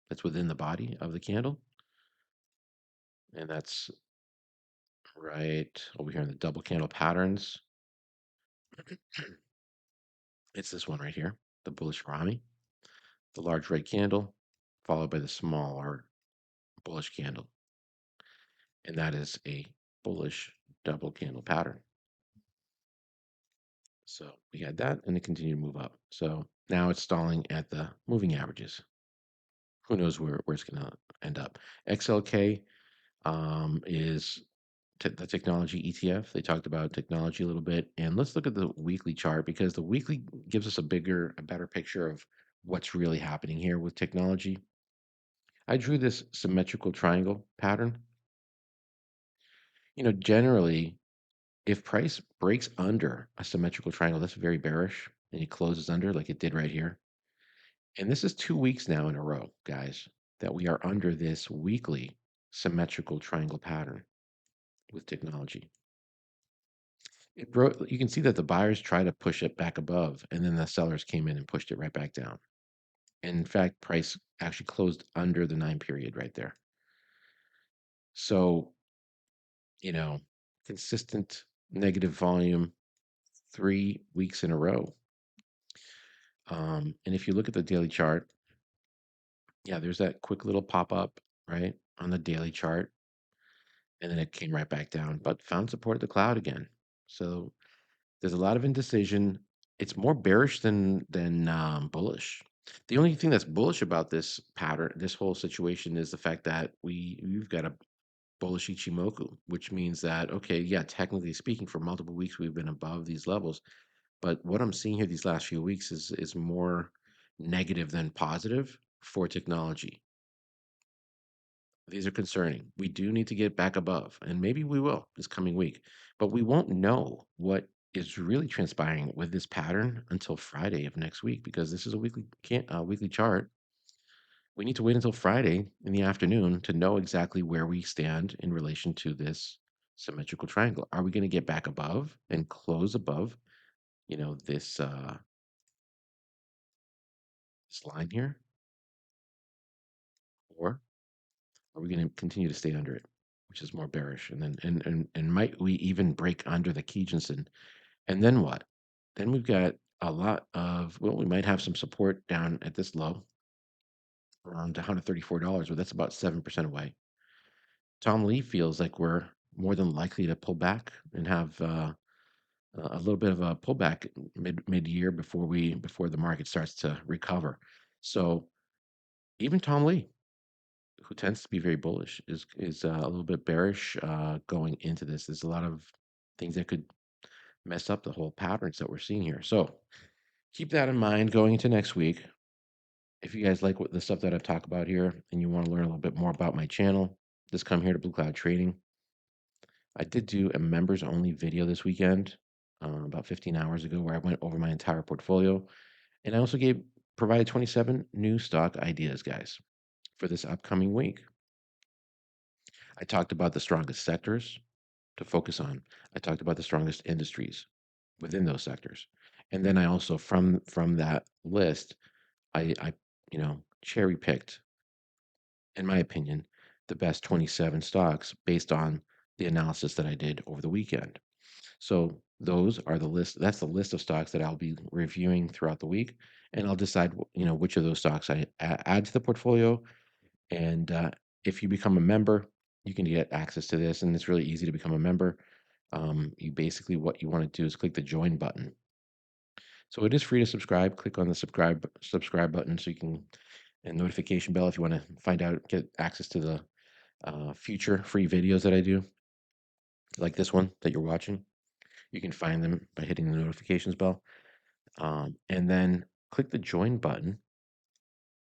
[SPEAKER 8] that's within the body of the candle. And that's right over here in the double candle patterns. It's this one right here, the bullish harami, the large red candle followed by the smaller bullish candle. And that is a bullish double candle pattern. So we had that, and it continued to move up. So now it's stalling at the moving averages. Who knows where it's going to end up? XLK is the technology ETF. They talked about technology a little bit, and let's look at the weekly chart because the weekly gives us a better picture of what's really happening here with technology. I drew this symmetrical triangle pattern. Generally, if price breaks under a symmetrical triangle, that's very bearish, and it closes under like it did right here. And this is 2 weeks now in a row, guys, that we are under this weekly symmetrical triangle pattern with technology. It broke. You can see that the buyers try to push it back above, and then the sellers came in and pushed it right back down. And in fact, price actually closed under the 9 period right there. So, consistent negative volume 3 weeks in a row. And if you look at the daily chart, yeah, there's that quick little pop up, right, on the daily chart. And then it came right back down, but found support at the cloud again. So there's a lot of indecision. It's more bearish than bullish. The only thing that's bullish about this pattern, this whole situation, is the fact that we've got a bullish Ichimoku, which means that, okay, yeah, technically speaking, for multiple weeks we've been above these levels. But what I'm seeing here these last few weeks is more negative than positive for technology. These are concerning. We do need to get back above, and maybe we will this coming week, but we won't know what is really transpiring with this pattern until Friday of next week because this is a weekly chart. We need to wait until Friday in the afternoon to know exactly where we stand in relation to this symmetrical triangle. Are we going to get back above and close above, this this line here, or are we going to continue to stay under it, which is more bearish? And then and might we even break under the Kijinsen? And then what? Then we've got a lot of, well, we might have some support down at this low around $134, but that's about 7% away. Tom Lee feels like we're more than likely to pull back and have a little bit of a pullback mid-year before the market starts to recover. So even Tom Lee, who tends to be very bullish, is a little bit bearish going into this. There's a lot of things that could mess up the whole patterns that we're seeing here. So keep that in mind going into next week. If you guys like the stuff that I've talked about here and you want to learn a little bit more about my channel, just come here to Blue Cloud Trading. I did do a members only video this weekend, about 15 hours ago, where I went over my entire portfolio. And I also provided 27 new stock ideas, guys, for this upcoming week. I talked about the strongest sectors to focus on. I talked about the strongest industries within those sectors. And then I also, from that list, I cherry picked, in my opinion, the best 27 stocks based on the analysis that I did over the weekend. So those are the list. That's the list of stocks that I'll be reviewing throughout the week, and I'll decide, which of those stocks I add to the portfolio. And if you become a member, you can get access to this, and it's really easy to become a member. You basically, what you want to do is click the join button. So it is free to subscribe. Click on the subscribe button so you can, and notification bell if you want to get access to the future free videos that I do, like this one that you're watching. You can find them by hitting the notifications bell. And then click the join button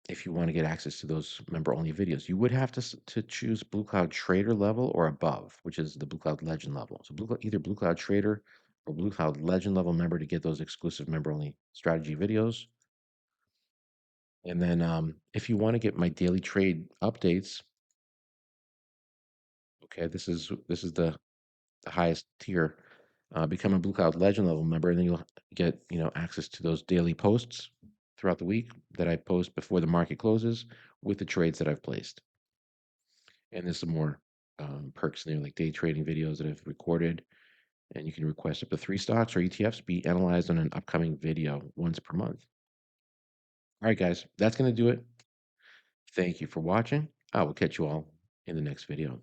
[SPEAKER 8] if you want to get access to those member-only videos. You would have to choose Blue Cloud Trader level or above, which is the Blue Cloud Legend level. So either Blue Cloud Trader or Blue Cloud Legend level member to get those exclusive member-only strategy videos. And then if you want to get my daily trade updates, okay, this is the highest tier. Become a Blue Cloud Legend level member, and then you'll get access to those daily posts throughout the week that I post before the market closes with the trades that I've placed. And there's some more perks in there, like day trading videos that I've recorded, and you can request up to 3 stocks or ETFs be analyzed on an upcoming video once per month. All right, guys, that's going to do it. Thank you for watching. I will catch you all in the next video.